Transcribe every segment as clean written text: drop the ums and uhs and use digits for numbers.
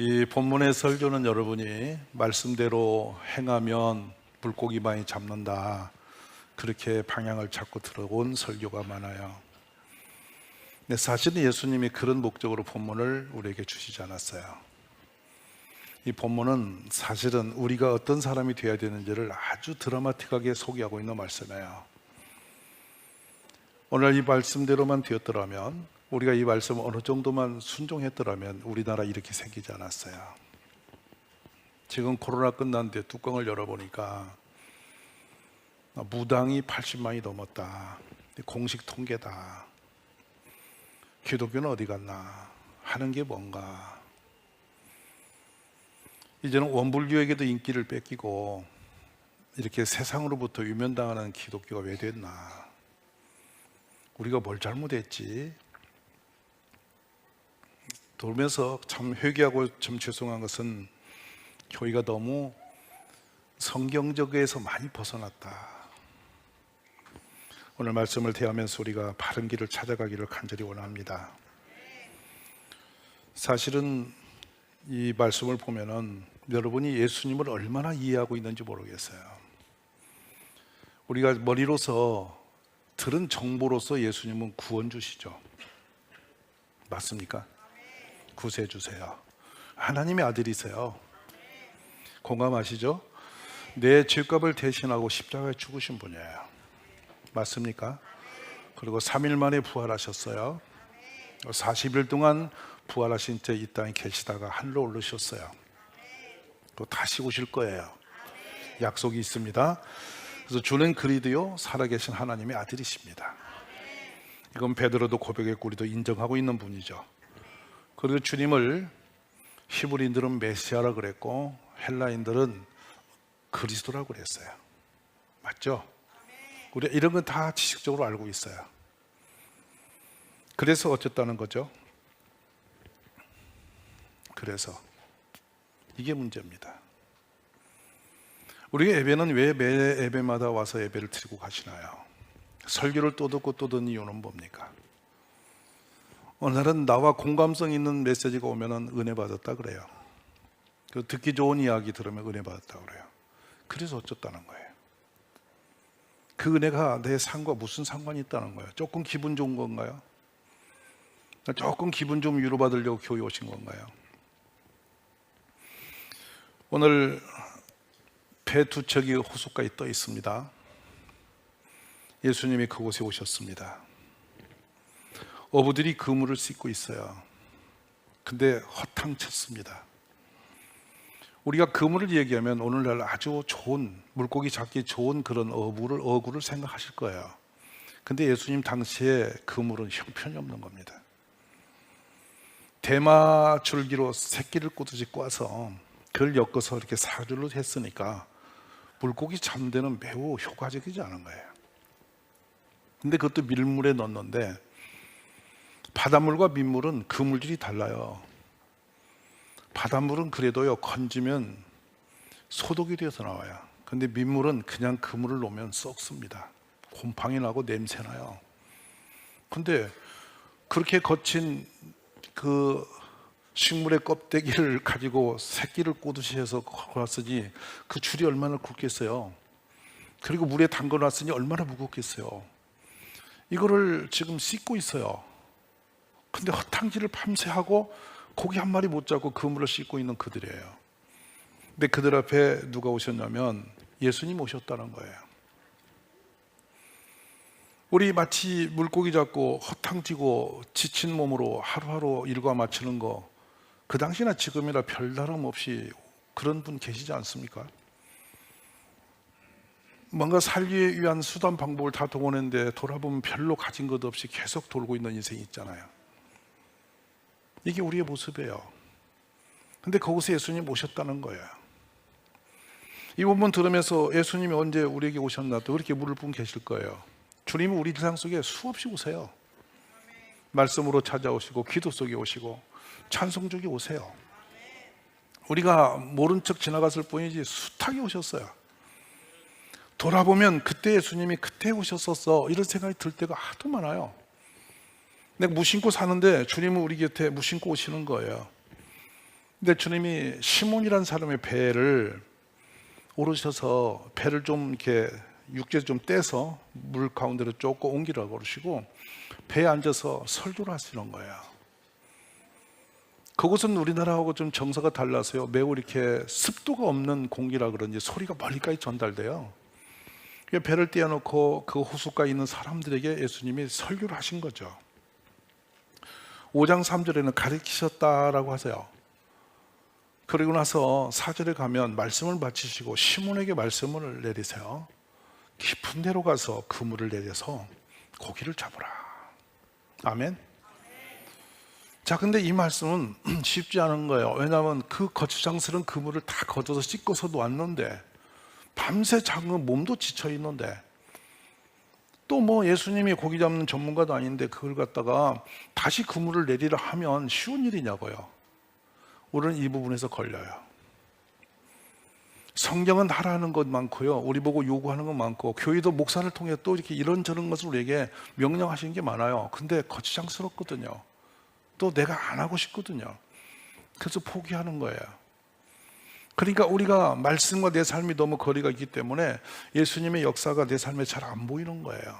이 본문의 설교는 여러분이 말씀대로 행하면 물고기 많이 잡는다, 그렇게 방향을 잡고 들어온 설교가 많아요. 근데 사실은 예수님이 그런 목적으로 본문을 우리에게 주시지 않았어요. 이 본문은 사실은 우리가 어떤 사람이 되어야 되는지를 아주 드라마틱하게 소개하고 있는 말씀이에요. 오늘 이 말씀대로만 되었더라면, 우리가 이 말씀을 어느 정도만 순종했더라면 우리나라 이렇게 생기지 않았어요. 지금 코로나 끝난 뒤에 뚜껑을 열어보니까 무당이 80만이 넘었다, 공식 통계다. 기독교는 어디 갔나, 하는 게 뭔가. 이제는 원불교에게도 인기를 뺏기고 이렇게 세상으로부터 유면당하는 기독교가 왜 됐나, 우리가 뭘 잘못했지? 돌면서 참 회개하고 참 죄송한 것은 교회가 너무 성경적에서 많이 벗어났다. 오늘 말씀을 대하면서 우리가 바른 길을 찾아가기를 간절히 원합니다. 사실은 이 말씀을 보면은 여러분이 예수님을 얼마나 이해하고 있는지 모르겠어요. 우리가 머리로서 들은 정보로서 예수님은 구원주시죠. 맞습니까? 구세주세요. 하나님의 아들이세요. 공감하시죠? 내 죄값을 대신하고 십자가에 죽으신 분이에요. 맞습니까? 그리고 3일 만에 부활하셨어요. 40일 동안 부활하신 채 이 땅에 계시다가 하늘로 오르셨어요. 또 다시 오실 거예요. 약속이 있습니다. 그래서 주는 그리도요 살아계신 하나님의 아들이십니다. 이건 베드로도 고백했고 우리도 인정하고 있는 분이죠. 그리고 주님을 히브리인들은 메시아라 그랬고 헬라인들은 그리스도라고 그랬어요. 맞죠? 우리가 이런 건 다 지식적으로 알고 있어요. 그래서 어쨌다는 거죠? 그래서 이게 문제입니다. 우리가 예배는 왜 매 예배마다 와서 예배를 드리고 가시나요? 설교를 또 듣고 또 듣는 이유는 뭡니까? 오늘은 나와 공감성 있는 메시지가 오면은 은혜 받았다 그래요. 그 듣기 좋은 이야기 들으면 은혜 받았다 그래요. 그래서 어쩌다는 거예요. 그 은혜가 내 삶과 무슨 상관이 있다는 거예요. 조금 기분 좋은 건가요? 조금 기분 좀 위로받으려고 교회 오신 건가요? 오늘 배 두 척이 호숫가에 떠 있습니다. 예수님이 그곳에 오셨습니다. 어부들이 그물을 씻고 있어요. 근데 허탕쳤습니다. 우리가 그물을 얘기하면 오늘날 아주 좋은, 물고기 잡기 좋은 그런 어구를 생각하실 거예요. 근데 예수님 당시에 그물은 형편이 없는 겁니다. 대마 줄기로 새끼를 꼬듯이 꽈서 그걸 엮어서 이렇게 사줄로 했으니까 물고기 잡는 데는 매우 효과적이지 않은 거예요. 근데 그것도 밀물에 넣었는데 바닷물과 민물은 그 물질이 달라요. 바닷물은 그래도요 건지면 소독이 되어서 나와요. 근데 민물은 그냥 그물을 놓으면 썩습니다. 곰팡이 나고 냄새 나요. 근데 그렇게 거친 그 식물의 껍데기를 가지고 새끼를 꼬듯이 해서 걸었으니 그 줄이 얼마나 굵겠어요. 그리고 물에 담궈놨으니 얼마나 무겁겠어요. 이거를 지금 씻고 있어요. 근데 허탕질을 밤새 하고 고기 한 마리 못 잡고 그물을 씻고 있는 그들이에요. 근데 그들 앞에 누가 오셨냐면 예수님 오셨다는 거예요. 우리 마치 물고기 잡고 허탕지고 지친 몸으로 하루하루 일과 마치는 거, 그 당시나 지금이나 별다름 없이 그런 분 계시지 않습니까? 뭔가 살기 위한 수단 방법을 다 동원했는데 돌아보면 별로 가진 것 없이 계속 돌고 있는 인생이 있잖아요. 이게 우리의 모습이에요. 근데 거기서 예수님 오셨다는 거예요. 이 본문 들으면서 예수님이 언제 우리에게 오셨나, 또 그렇게 물을 분 계실 거예요. 주님은 우리 일상 속에 수없이 오세요. 말씀으로 찾아오시고 기도 속에 오시고 찬송 중에 오세요. 우리가 모른 척 지나갔을 뿐이지 숱하게 오셨어요. 돌아보면 그때 예수님이 그때 오셨었어, 이런 생각이 들 때가 하도 많아요. 내가 무심코 사는데 주님은 우리 곁에 무심코 오시는 거예요. 근데 주님이 시몬이라는 사람의 배를 오르셔서 배를 좀 이렇게 육지에서 좀 떼서 물 가운데로 조금 옮기라고 그러시고 배에 앉아서 설교를 하시는 거예요. 그곳은 우리나라하고 좀 정서가 달라서요. 매우 이렇게 습도가 없는 공기라 그런지 소리가 멀리까지 전달돼요. 배를 띄워놓고 그 호숫가에 있는 사람들에게 예수님이 설교를 하신 거죠. 5장 3절에는 가르치셨다라고 하세요. 그리고 나서 4절에 가면 말씀을 마치시고 시몬에게 말씀을 내리세요. 깊은 데로 가서 그물을 내려서 고기를 잡으라. 아멘. 자, 근데 이 말씀은 쉽지 않은 거예요. 왜냐하면 그 거추장스러운 그물을 다 걷어서 씻고서 놓았는데 밤새 잡은 몸도 지쳐 있는데 또 뭐 예수님이 고기 잡는 전문가도 아닌데 그걸 갖다가 다시 그물을 내리라 하면 쉬운 일이냐고요. 우리는 이 부분에서 걸려요. 성경은 하라는 것 많고요. 우리 보고 요구하는 것 많고 교회도 목사를 통해 또 이렇게 이런저런 것을 우리에게 명령하시는 게 많아요. 근데 거추장스럽거든요. 또 내가 안 하고 싶거든요. 그래서 포기하는 거예요. 그러니까 우리가 말씀과 내 삶이 너무 거리가 있기 때문에 예수님의 역사가 내 삶에 잘 안 보이는 거예요.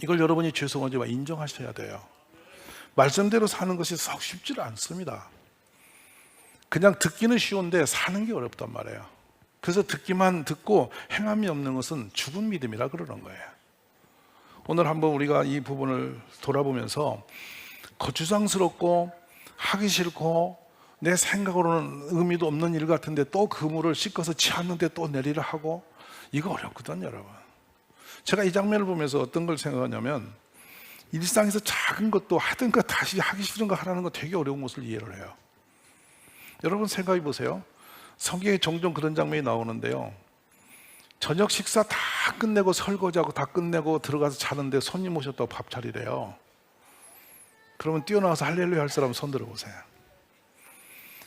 이걸 여러분이 죄송하지만 인정하셔야 돼요. 말씀대로 사는 것이 썩 쉽지는 않습니다. 그냥 듣기는 쉬운데 사는 게 어렵단 말이에요. 그래서 듣기만 듣고 행함이 없는 것은 죽은 믿음이라 그러는 거예요. 오늘 한번 우리가 이 부분을 돌아보면서 거추장스럽고 하기 싫고 내 생각으로는 의미도 없는 일 같은데 또 그물을 씻어서 치웠는데 또 내리라 하고 이거 어렵거든요, 여러분. 제가 이 장면을 보면서 어떤 걸 생각하냐면 일상에서 작은 것도 하던 거 다시 하기 싫은 거 하라는 거 되게 어려운 것을 이해를 해요. 여러분 생각해 보세요. 성경에 종종 그런 장면이 나오는데요. 저녁 식사 다 끝내고 설거지하고 다 끝내고 들어가서 자는데 손님 오셨다고 밥 차리래요. 그러면 뛰어나와서 할렐루야 할 사람 손 들어보세요.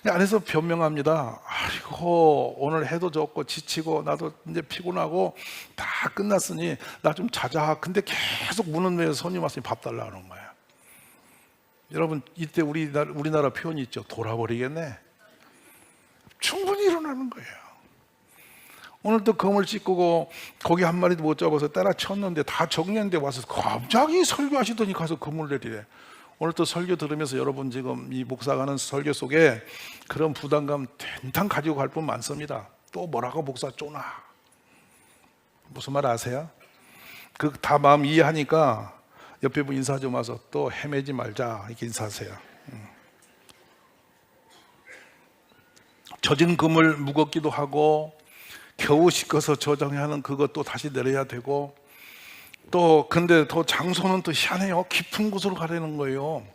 안에서 변명합니다. 아이고 오늘 해도 좋고 지치고 나도 이제 피곤하고 다 끝났으니 나 좀 자자. 근데 계속 문은 왜 손님 왔으니 밥 달라 하는 거예요. 여러분 이때 우리나라 표현이 있죠. 돌아버리겠네. 충분히 일어나는 거예요. 오늘 또 검을 찢고 고기 한 마리도 못 잡아서 때려쳤는데 다 정리했는데 와서 갑자기 설교하시더니 가서 그물 내리래. 오늘 또 설교 들으면서 여러분 지금 이 목사가 하는 설교 속에 그런 부담감 된탕 가지고 갈 분 많습니다. 또 뭐라고 목사 쪼나. 무슨 말 아세요? 그 다 마음 이해하니까 옆에 분 인사 좀 와서 또 헤매지 말자 이렇게 인사하세요. 젖은 그물 무겁기도 하고 겨우 씻어서 저장해야 하는 그것도 다시 내려야 되고 또 근데 더 장소는 또 희한해요. 깊은 곳으로 가려는 거예요.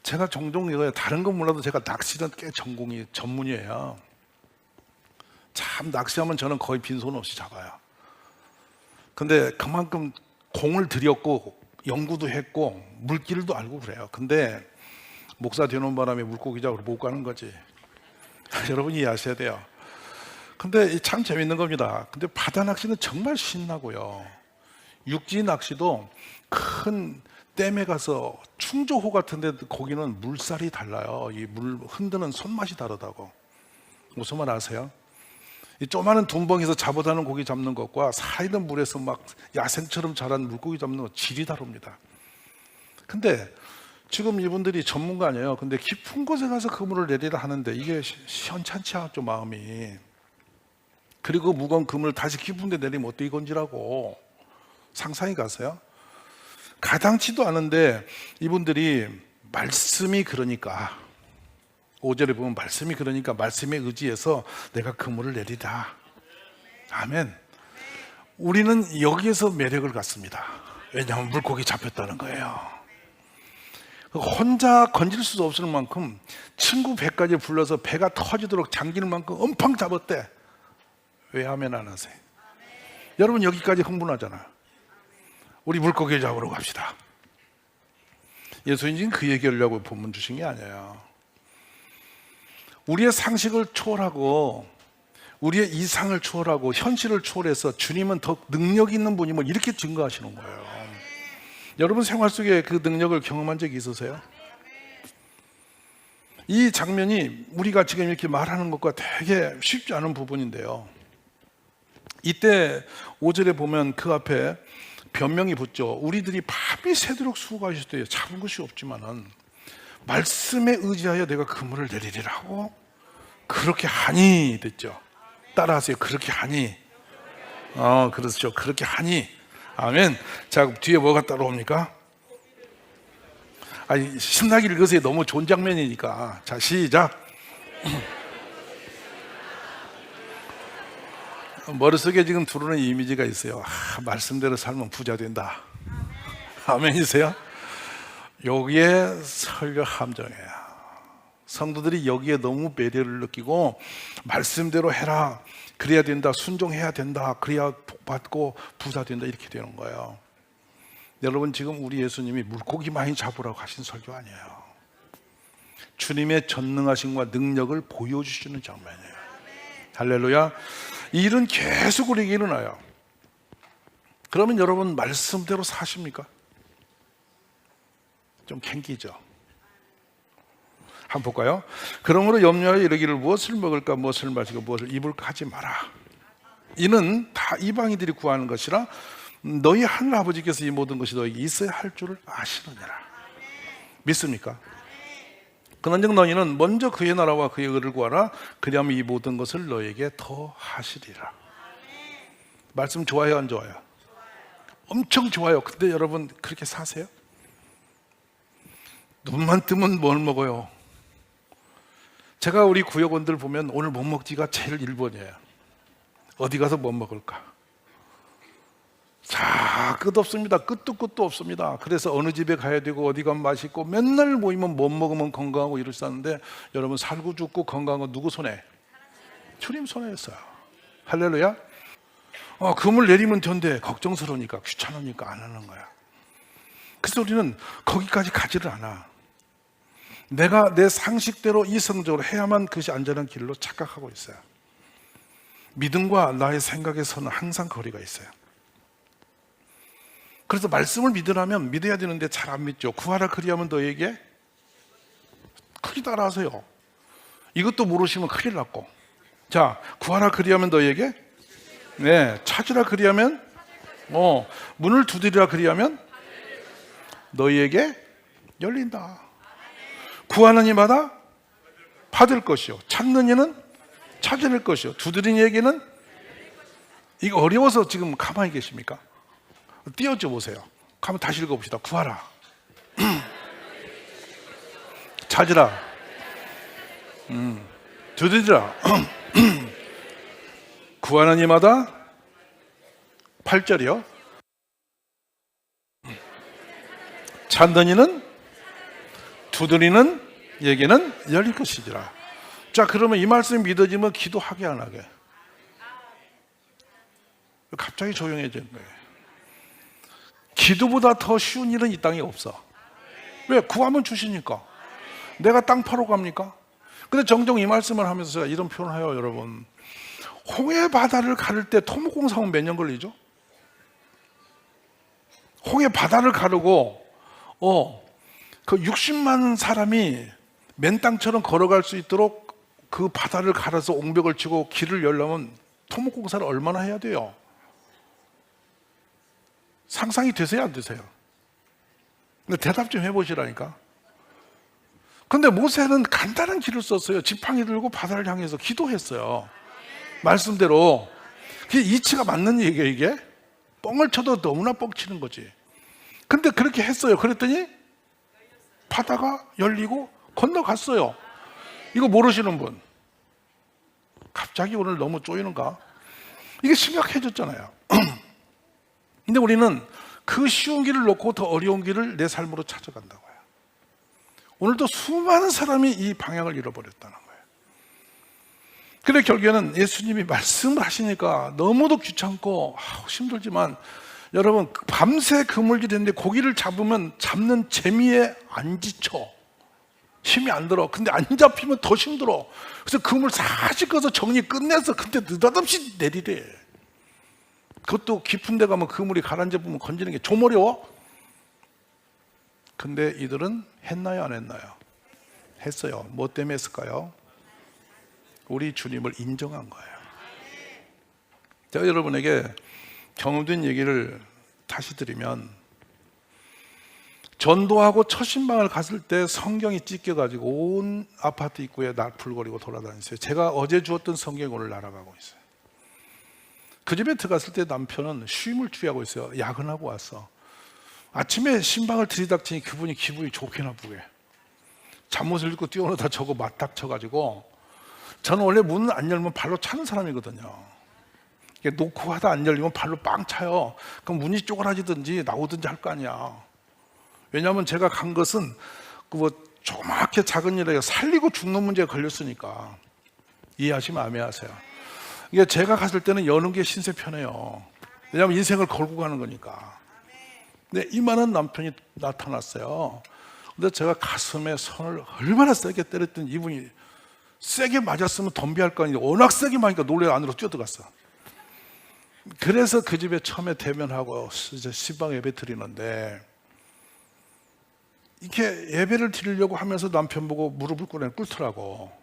제가 종종 이거예요. 다른 건 몰라도 제가 낚시는 꽤 전문이에요. 참 낚시하면 저는 거의 빈손 없이 잡아요. 근데 그만큼 공을 들였고 연구도 했고 물길도 알고 그래요. 근데 목사 되는 바람에 물고기 잡으러 못 가는 거지. 여러분이 이해하셔야 돼요. 근데 참 재밌는 겁니다. 근데 바다 낚시는 정말 신나고요. 육지 낚시도 큰 댐에 가서 충조호 같은데 거기는 물살이 달라요. 이 물 흔드는 손맛이 다르다고. 무슨 말 아세요? 이 조그마한 둔벙에서 잡아다는 고기 잡는 것과 살아있는 물에서 막 야생처럼 자란 물고기 잡는 것 질이 다릅니다. 근데 지금 이분들이 전문가 아니에요. 근데 깊은 곳에 가서 그물을 내리라 하는데 이게 시원찮지 않죠, 마음이. 그리고 무거운 그물을 다시 깊은 데 내리면 어떻게 건지라고 상상이 가세요? 가당치도 않은데 이분들이 말씀이 그러니까 5절에 보면 말씀이 그러니까 말씀에 의지해서 내가 그물을 내리다. 아멘. 우리는 여기에서 매력을 갖습니다. 왜냐하면 물고기 잡혔다는 거예요. 혼자 건질 수 없을 만큼 친구 배까지 불러서 배가 터지도록 잠길 만큼 엄청 잡았대. 왜 아멘 안 하세요? 여러분 여기까지 흥분하잖아요. 우리 물고기 잡으러 갑시다. 예수님은 그 얘기하려고 본문 주신 게 아니에요. 우리의 상식을 초월하고 우리의 이상을 초월하고 현실을 초월해서 주님은 더 능력 있는 분임을 이렇게 증거하시는 거예요. 여러분 생활 속에 그 능력을 경험한 적이 있으세요? 이 장면이 우리가 지금 이렇게 말하는 것과 되게 쉽지 않은 부분인데요. 이때 5절에 보면 그 앞에 변명이 붙죠. 우리들이 밤이 새도록 수고하셨대요. 잡은 것이 없지만은 말씀에 의지하여 내가 그물을 내리리라고 그렇게 하니 됐죠. 따라하세요. 그렇게 하니. 그렇죠. 그렇게 하니. 아멘. 자, 뒤에 뭐가 따라옵니까? 신나게 읽으세요. 너무 좋은 장면이니까. 자, 시작. 머릿속에 지금 들어오는 이미지가 있어요. 말씀대로 살면 부자 된다. 아멘이세요? 여기에 설교 함정이에요. 성도들이 여기에 너무 배려를 느끼고 말씀대로 해라, 그래야 된다, 순종해야 된다, 그래야 복받고 부자 된다, 이렇게 되는 거예요. 여러분, 지금 우리 예수님이 물고기 많이 잡으라고 하신 설교 아니에요. 주님의 전능하심과 능력을 보여주시는 장면이에요. 할렐루야. 이 일은 계속 우리에게 일어나요. 그러면 여러분 말씀대로 사십니까? 좀 캥기죠. 한번 볼까요? 그러므로 염려하여 이르기를 무엇을 먹을까, 무엇을 마시고 무엇을 입을까 하지 마라. 이는 다 이방인들이 구하는 것이라 너희 하늘 아버지께서 이 모든 것이 너에게 있어야 할 줄을 아시느니라. 믿습니까? 그런즉 너희는 먼저 그의 나라와 그의 의를 구하라. 그리하면 이 모든 것을 너에게 더 하시리라. 말씀 좋아요, 안 좋아요? 엄청 좋아요. 근데 여러분 그렇게 사세요? 눈만 뜨면 뭘 먹어요? 제가 우리 구역원들 보면 오늘 못 먹지가 제일 1번이에요. 어디 가서 뭐 먹을까? 자, 끝없습니다. 끝도 끝도 없습니다. 그래서 어느 집에 가야 되고 어디 가면 맛있고 맨날 모이면 못 먹으면 건강하고 이럴싸는데 여러분 살고 죽고 건강한 건 누구 손에? 주님 손에 있어요. 할렐루야. 금을 내리면 된대. 걱정스러우니까 귀찮으니까 안 하는 거야. 그래서 우리는 거기까지 가지를 않아. 내가 내 상식대로 이성적으로 해야만 그것이 안전한 길로 착각하고 있어요. 믿음과 나의 생각에서는 항상 거리가 있어요. 그래서 말씀을 믿으라면 믿어야 되는데 잘 안 믿죠. 구하라 그리하면 너에게 크게 따라하세요. 이것도 모르시면 큰일 났고. 자, 구하라 그리하면 너에게, 네, 찾으라 그리하면, 문을 두드리라 그리하면 너희에게 열린다. 구하는 이마다 받을 것이요, 찾는 이는 찾을 것이요, 두드리는 이에게는. 이거 어려워서 지금 가만히 계십니까? 띄워줘 보세요. 한번 다시 읽어봅시다. 구하라, 찾으라, 두드리라. 구하는 이마다 8절이요. 찾는 이는, 두드리는 이에게는 열릴 것이지라. 자, 그러면 이 말씀이 믿어지면 기도하게 안 하게? 갑자기 조용해진 거예요. 기도보다 더 쉬운 일은 이 땅에 없어. 왜? 구하면 주시니까. 내가 땅 파러 갑니까? 근데 종종 이 말씀을 하면서 제가 이런 표현을 해요, 여러분. 홍해 바다를 가를 때 토목공사하면 몇 년 걸리죠? 홍해 바다를 가르고 그 60만 사람이 맨 땅처럼 걸어갈 수 있도록 그 바다를 갈아서 옹벽을 치고 길을 열려면 토목공사를 얼마나 해야 돼요? 상상이 되세요, 안 되세요? 근데 대답 좀 해보시라니까. 근데 모세는 간단한 길을 썼어요. 지팡이 들고 바다를 향해서 기도했어요. 말씀대로. 그게 이치가 맞는 얘기예요, 이게? 뻥을 쳐도 너무나 뻥치는 거지. 근데 그렇게 했어요. 그랬더니 바다가 열리고 건너갔어요. 이거 모르시는 분? 갑자기 오늘 너무 쪼이는가? 이게 심각해졌잖아요. 근데 우리는 그 쉬운 길을 놓고 더 어려운 길을 내 삶으로 찾아간다고요. 오늘도 수많은 사람이 이 방향을 잃어버렸다는 거예요. 그래 결국에는 예수님이 말씀을 하시니까 너무도 귀찮고 힘들지만, 여러분 밤새 그물질이 됐는데 고기를 잡으면 잡는 재미에 안 지쳐. 힘이 안 들어. 근데 안 잡히면 더 힘들어. 그래서 그물 사실 꺼서 정리 끝내서 근데 느닷없이 내리래. 그것도 깊은 데 가면 그물이 가라앉아 보면 건지는 게 좀 어려워. 근데 이들은 했나요, 안 했나요? 했어요. 뭐 때문에 했을까요? 우리 주님을 인정한 거예요. 제가 여러분에게 경험된 얘기를 다시 드리면, 전도하고 첫 신방을 갔을 때 성경이 찢겨가지고 온 아파트 입구에 나풀거리고 돌아다녔어요. 제가 어제 주었던 성경이 오늘 날아가고 있어요. 그 집에 들어갔을 때 남편은 쉼을 취하고 있어요. 야근하고 왔어. 아침에 신방을 들이닥치니 그분이 기분이 좋게 나쁘게 잠옷을 입고 뛰어오다 저거 맞닥쳐가지고, 저는 원래 문을 안 열면 발로 차는 사람이거든요. 놓고 하다 안 열리면 발로 빵 차요. 그럼 문이 쪼그라지든지 나오든지 할 거 아니야. 왜냐하면 제가 간 것은 뭐 조그맣게 작은 일에 살리고 죽는 문제에 걸렸으니까. 이해하시면 아멘하세요. 이게 제가 갔을 때는 여는 게 신세 편해요. 왜냐하면 인생을 걸고 가는 거니까. 근데 이만한 남편이 나타났어요. 근데 제가 가슴에 손을 얼마나 세게 때렸더니 이분이 세게 맞았으면 덤비할 거 아니에요. 워낙 세게 맞으니까 놀래 안으로 뛰어들어갔어. 그래서 그 집에 처음에 대면하고 이제 신방 예배 드리는데, 이렇게 예배를 드리려고 하면서 남편 보고 무릎을 꿇더라고.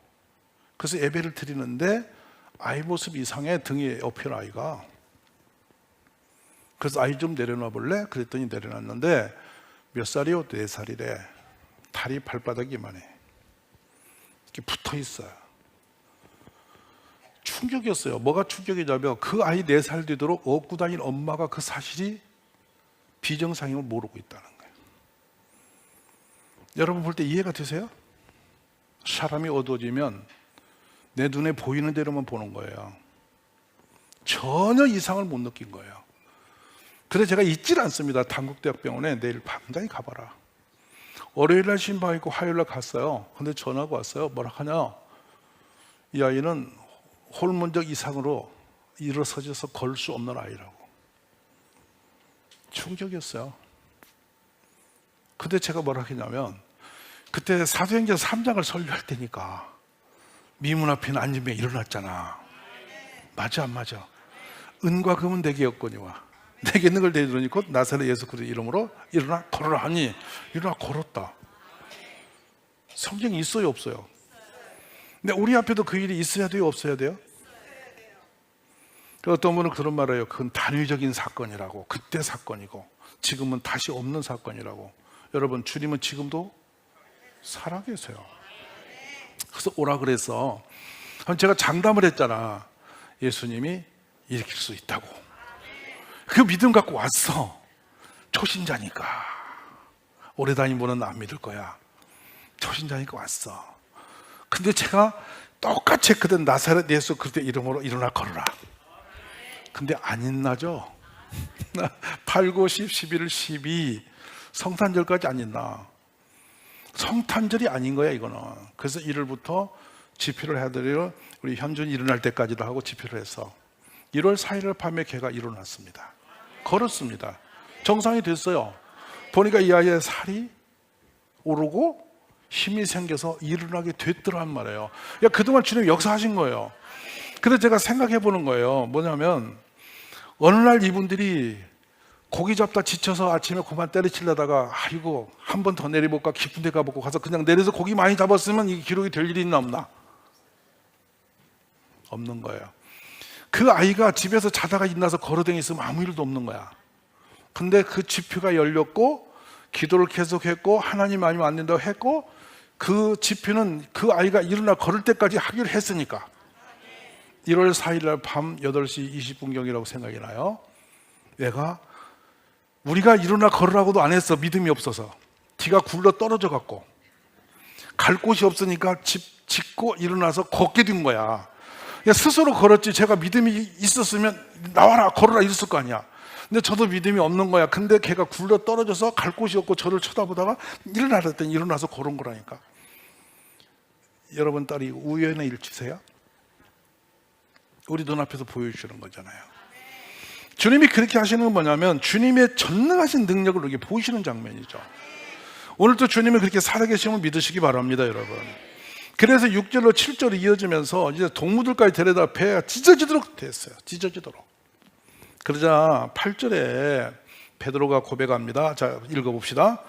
그래서 예배를 드리는데 아이 모습 이상해. 등에 업힌 아이가. 그래서 아이 좀 내려놔 볼래? 그랬더니 내려놨는데 몇 살이요? 4살이래. 다리 발바닥이만해. 이렇게 붙어 있어요. 충격이었어요. 뭐가 충격이냐면 그 아이 4살 되도록 업고 다닌 엄마가 그 사실이 비정상임을 모르고 있다는 거예요. 여러분 볼 때 이해가 되세요? 사람이 어두워지면 내 눈에 보이는 대로만 보는 거예요. 전혀 이상을 못 느낀 거예요. 그래서 제가 잊질 않습니다. 단국대학병원에 내일 당장히 가봐라. 월요일날 신방 있고 화요일날 갔어요. 근데 전화가 왔어요. 뭐라 하냐? 이 아이는 호르몬적 이상으로 일어서져서 걸 수 없는 아이라고. 충격이었어요. 근데 제가 뭐라 했냐면, 그때 사도행전 3장을 설교할 때니까 미문 앞에 앉은 명 일어났잖아. 맞아 안 맞아? 은과 금은 내게 없거니와 내게 있는 걸 내주니 곧 나사렛 예수 그리스도의 이름으로 일어나 걸어라 하니 일어나 걸었다. 성경이 있어요 없어요? 근데 우리 앞에도 그 일이 있어야 돼요 없어야 돼요? 어떤 분은 그런 말을 해요. 그건 단위적인 사건이라고. 그때 사건이고 지금은 다시 없는 사건이라고. 여러분 주님은 지금도 살아계세요. 그래서 오라 그래서 제가 장담을 했잖아. 예수님이 일으킬 수 있다고. 그 믿음 갖고 왔어. 초신자니까. 오래 다닌 분은 안 믿을 거야. 초신자니까 왔어. 근데 제가 똑같이 했거든. 나사렛 예수 그리스도 이름으로 일어나 걸어라. 근데 안 있나죠? 8, 9, 10, 11, 12 성탄절까지 안 있나? 성탄절이 아닌 거야 이거는. 그래서 1월부터 집회를 해드려 우리 현준이 일어날 때까지도 하고 집회를 해서 1월 4일 밤에 걔가 일어났습니다. 걸었습니다. 정상이 됐어요. 보니까 이 아이의 살이 오르고 힘이 생겨서 일어나게 됐더란 말이에요. 그동안 주님이 역사하신 거예요. 그래서 제가 생각해 보는 거예요. 뭐냐면 어느 날 이분들이 고기 잡다 지쳐서 아침에 그만 때려치려다가 아이고 한 번 더 내려볼까 깊은 데 가보고 가서 그냥 내려서 고기 많이 잡았으면 이 기록이 될 일이 있나 없나? 없는 거예요. 그 아이가 집에서 자다가 일어나서 걸어다녔으면 아무 일도 없는 거야. 근데 그 집회가 열렸고 기도를 계속했고 하나님 아니면 안 된다고 했고 그 집회는 그 아이가 일어나 걸을 때까지 하기로 했으니까 1월 4일 날 밤 8시 20분경이라고 생각이 나요. 얘가 우리가 일어나 걸으라고도 안 했어. 믿음이 없어서. 뒤가 굴러 떨어져 갖고 갈 곳이 없으니까 짚고 일어나서 걷게 된 거야. 스스로 걸었지. 제가 믿음이 있었으면 나와라 걸어라 이랬을 거 아니야. 근데 저도 믿음이 없는 거야. 근데 걔가 굴러 떨어져서 갈 곳이 없고 저를 쳐다보다가 일어나라 했더니 일어나서 걸은 거라니까. 여러분 딸이 우연의 일치세요? 우리 눈앞에서 보여주시는 거잖아요. 주님이 그렇게 하시는 건 뭐냐면 주님의 전능하신 능력을 이렇게 보이시는 장면이죠. 오늘도 주님은 그렇게 살아계심을 믿으시기 바랍니다, 여러분. 그래서 6절로 7절로 이어지면서 이제 동무들까지 데려다 배가 찢어지도록 됐어요. 찢어지도록. 그러자 8절에 베드로가 고백합니다. 자, 읽어봅시다.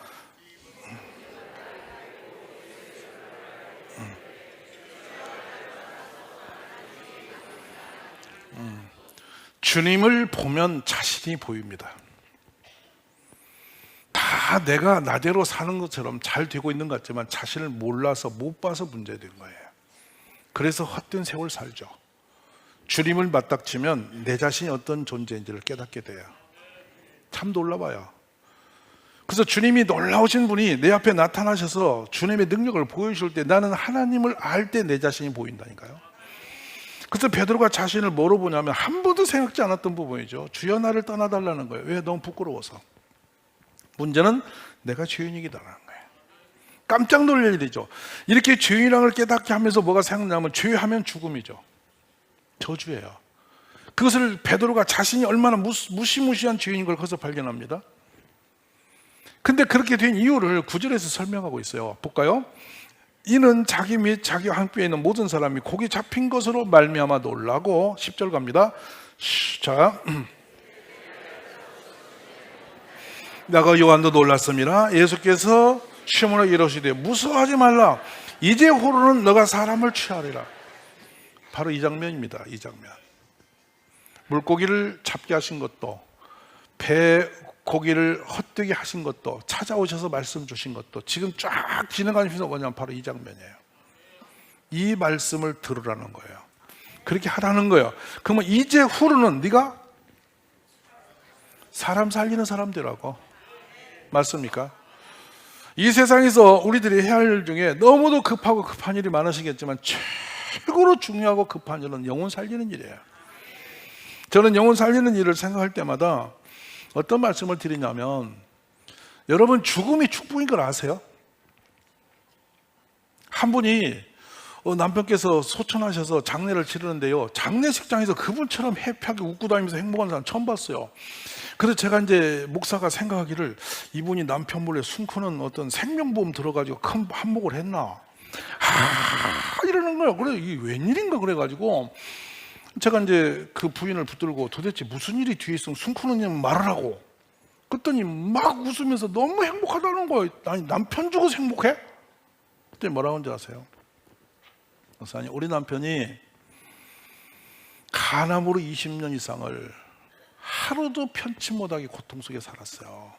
주님을 보면 자신이 보입니다. 다 내가 나대로 사는 것처럼 잘 되고 있는 것 같지만 자신을 몰라서 못 봐서 문제된 거예요. 그래서 헛된 세월 살죠. 주님을 맞닥치면 내 자신이 어떤 존재인지를 깨닫게 돼요. 참 놀라봐요. 그래서 주님이 놀라우신 분이 내 앞에 나타나셔서 주님의 능력을 보여주실 때 나는 하나님을 알 때 내 자신이 보인다니까요. 그래서 베드로가 자신을 뭐로 보냐면 한 번도 생각지 않았던 부분이죠. 주여 나를 떠나달라는 거예요. 왜? 너무 부끄러워서. 문제는 내가 죄인이기다라는 거예요. 깜짝 놀랄 일이죠. 이렇게 죄인이라는 걸 깨닫게 하면서 뭐가 생각나면 죄하면 죽음이죠. 저주예요. 그것을 베드로가 자신이 얼마나 무시무시한 죄인인 걸 거기서 발견합니다. 근데 그렇게 된 이유를 9절에서 설명하고 있어요. 볼까요? 이는 자기 및 자기와 함께 있는 모든 사람이 고기 잡힌 것으로 말미암아 놀라고 10절 갑니다. 자, 나가 요한도 놀랐습니다. 예수께서 시몬에게 이르시되 무서워하지 말라. 이제 후로는 너가 사람을 취하리라. 바로 이 장면입니다. 이 장면. 물고기를 잡게 하신 것도, 배 고기를 헛되게 하신 것도, 찾아오셔서 말씀 주신 것도 지금 쫙 진행하면서 뭐냐면 바로 이 장면이에요. 이 말씀을 들으라는 거예요. 그렇게 하라는 거예요. 그러면 이제 후로는 네가 사람 살리는 사람 되라고. 맞습니까? 이 세상에서 우리들이 해야 할 일 중에 너무도 급하고 급한 일이 많으시겠지만 최고로 중요하고 급한 일은 영혼 살리는 일이에요. 저는 영혼 살리는 일을 생각할 때마다 어떤 말씀을 드리냐면, 여러분 죽음이 축복인 걸 아세요? 한 분이 남편께서 소천하셔서 장례를 치르는데요, 장례식장에서 그분처럼 해피하게 웃고 다니면서 행복한 사람 처음 봤어요. 그래서 제가 이제 목사가 생각하기를 이분이 남편 몰래 숨기는 어떤 생명보험 들어가지고 큰 한몫을 했나 이러는 거예요. 그래 이게 웬일인가 그래가지고 제가 이제 그 부인을 붙들고 도대체 무슨 일이 뒤에 있으면 숨기는 말을 하고, 그랬더니 막 웃으면서 너무 행복하다는 거예요. 아니 남편 죽어서 행복해? 그때 뭐라고 하는지 아세요? 목사님, 우리 남편이 간암으로 20년 이상을 하루도 편치 못하게 고통 속에 살았어요.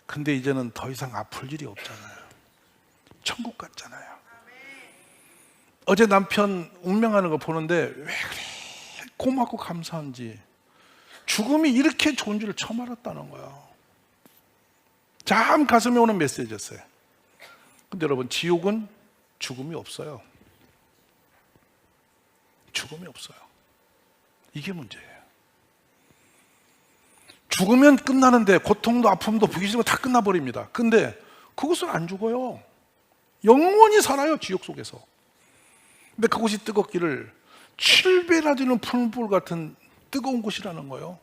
근데 이제는 더 이상 아플 일이 없잖아요. 천국 같잖아요. 어제 남편 운명하는 거 보는데 왜 그래 고맙고 감사한지, 죽음이 이렇게 좋은 줄을 처음 알았다는 거예요. 참 가슴에 오는 메시지였어요. 근데 여러분, 지옥은 죽음이 없어요. 죽음이 없어요. 이게 문제예요. 죽으면 끝나는데 고통도 아픔도 부기심도 다 끝나버립니다. 근데 그것은 안 죽어요. 영원히 살아요, 지옥 속에서. 근데 그곳이 뜨겁기를 7배나 되는 풀불 같은 뜨거운 곳이라는 거예요.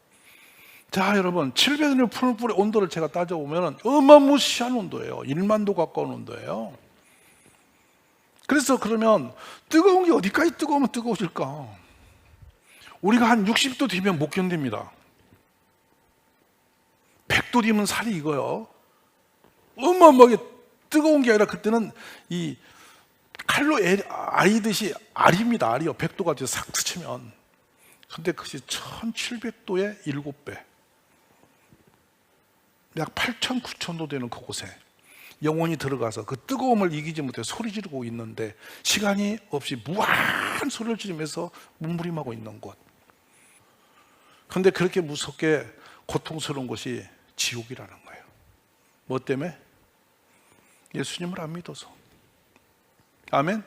자, 여러분, 7배 되는 풀불의 온도를 제가 따져보면 어마무시한 온도예요. 1만 도 가까운 온도예요. 그래서 그러면 뜨거운 게 어디까지 뜨거우면 뜨거워질까? 우리가 한 60도 뒤면 못 견딥니다. 100도 뒤면 살이 익어요. 어마어마하게 뜨거운 게 아니라 그때는 이 칼로 아리듯이 알입니다. 알이요. 100도가 돼서 싹 스치면. 근데 그것이 1700도에 7배. 약 8000, 9000도 되는 그곳에 영혼이 들어가서 그 뜨거움을 이기지 못해 소리 지르고 있는데 시간이 없이 무한 소리를 지르면서 몸부림하고 있는 곳. 근데 그렇게 무섭게 고통스러운 곳이 지옥이라는 거예요. 뭐 때문에? 예수님을 안 믿어서. 아멘.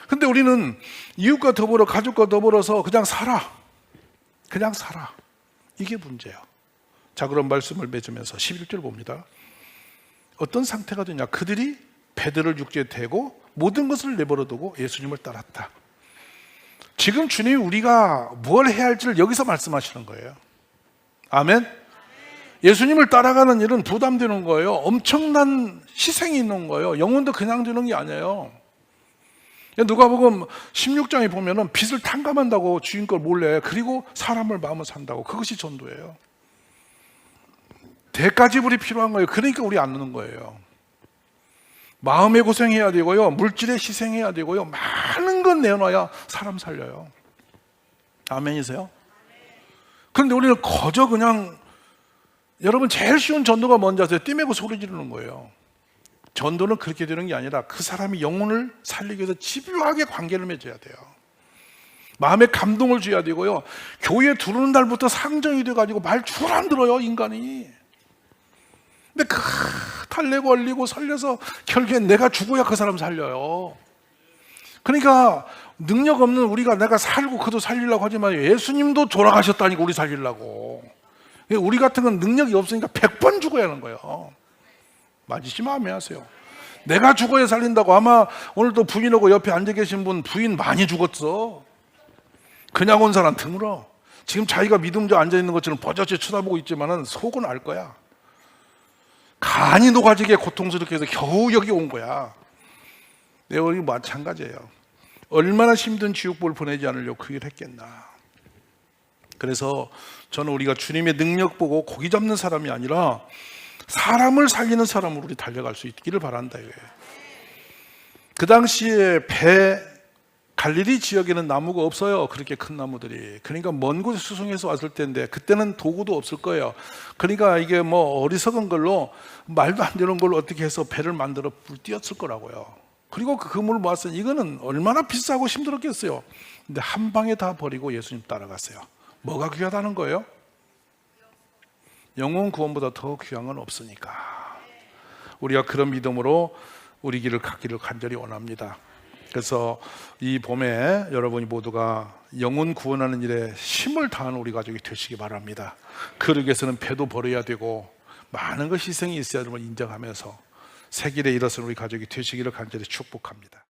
근데 우리는 이웃과 더불어 가족과 더불어서 그냥 살아. 그냥 살아. 이게 문제예요. 자, 그런 말씀을 맺으면서 11절 봅니다. 어떤 상태가 되냐? 그들이 베드로를 육지에 대고 모든 것을 내버려두고 예수님을 따랐다. 지금 주님이 우리가 뭘 해야 할지를 여기서 말씀하시는 거예요. 아멘. 예수님을 따라가는 일은 부담되는 거예요. 엄청난 희생이 있는 거예요. 영혼도 그냥 되는 게 아니에요. 누가복음 16장에 보면은 빚을 탕감한다고 주인 걸 몰래, 그리고 사람을 마음을 산다고. 그것이 전도예요. 대가지불이 필요한 거예요. 그러니까 우리 안 넣는 거예요. 마음의 고생해야 되고요, 물질에 희생해야 되고요, 많은 건 내놔야 사람 살려요. 아멘이세요? 그런데 우리는 거저 그냥, 여러분 제일 쉬운 전도가 뭔지 아세요? 띠매고 소리 지르는 거예요. 전도는 그렇게 되는 게 아니라 그 사람이 영혼을 살리기 위해서 집요하게 관계를 맺어야 돼요. 마음에 감동을 줘야 되고요. 교회 들어오는 날부터 상정이 돼가지고 말 줄 안 들어요, 인간이. 근데 달래고 얼리고 살려서 결국엔 내가 죽어야 그 사람 살려요. 그러니까 능력 없는 우리가 내가 살고 그도 살리려고 하지만 예수님도 돌아가셨다니까 우리 살리려고. 우리 같은 건 능력이 없으니까 100번 죽어야 하는 거예요. 맞으시 마음에 하세요. 내가 죽어야 살린다고. 아마 오늘도 부인하고 옆에 앉아 계신 분 부인 많이 죽었어. 그냥 온 사람 드물어. 지금 자기가 믿음자 앉아 있는 것처럼 버젓이 쳐다보고 있지만은 속은 알 거야. 간이 녹아지게 고통스럽게 해서 겨우 여기 온 거야. 내 우리 마찬가지예요. 얼마나 힘든 지옥불 보내지 않으려고 그 일을 했겠나. 그래서 저는 우리가 주님의 능력 보고 고기 잡는 사람이 아니라 사람을 살리는 사람으로 우리 달려갈 수 있기를 바란다 이거예요. 그 당시에 갈릴리 지역에는 나무가 없어요. 그렇게 큰 나무들이. 그러니까 먼 곳에 수송해서 왔을 때인데 그때는 도구도 없을 거예요. 그러니까 이게 뭐 어리석은 걸로 말도 안 되는 걸로 어떻게 해서 배를 만들어 불띄웠을 거라고요. 그리고 그 그물을 모았으니 이거는 얼마나 비싸고 힘들었겠어요. 근데 한 방에 다 버리고 예수님 따라갔어요. 뭐가 귀하다는 거예요? 영혼 구원보다 더 귀한 건 없으니까. 우리가 그런 믿음으로 우리 길을 가기를 간절히 원합니다. 그래서 이 봄에 여러분이 모두가 영혼 구원하는 일에 힘을 다하는 우리 가족이 되시기 바랍니다. 그러기 위해서는 배도 버려야 되고 많은 것 희생이 있어야 됨을 인정하면서 새 길에 일어선 우리 가족이 되시기를 간절히 축복합니다.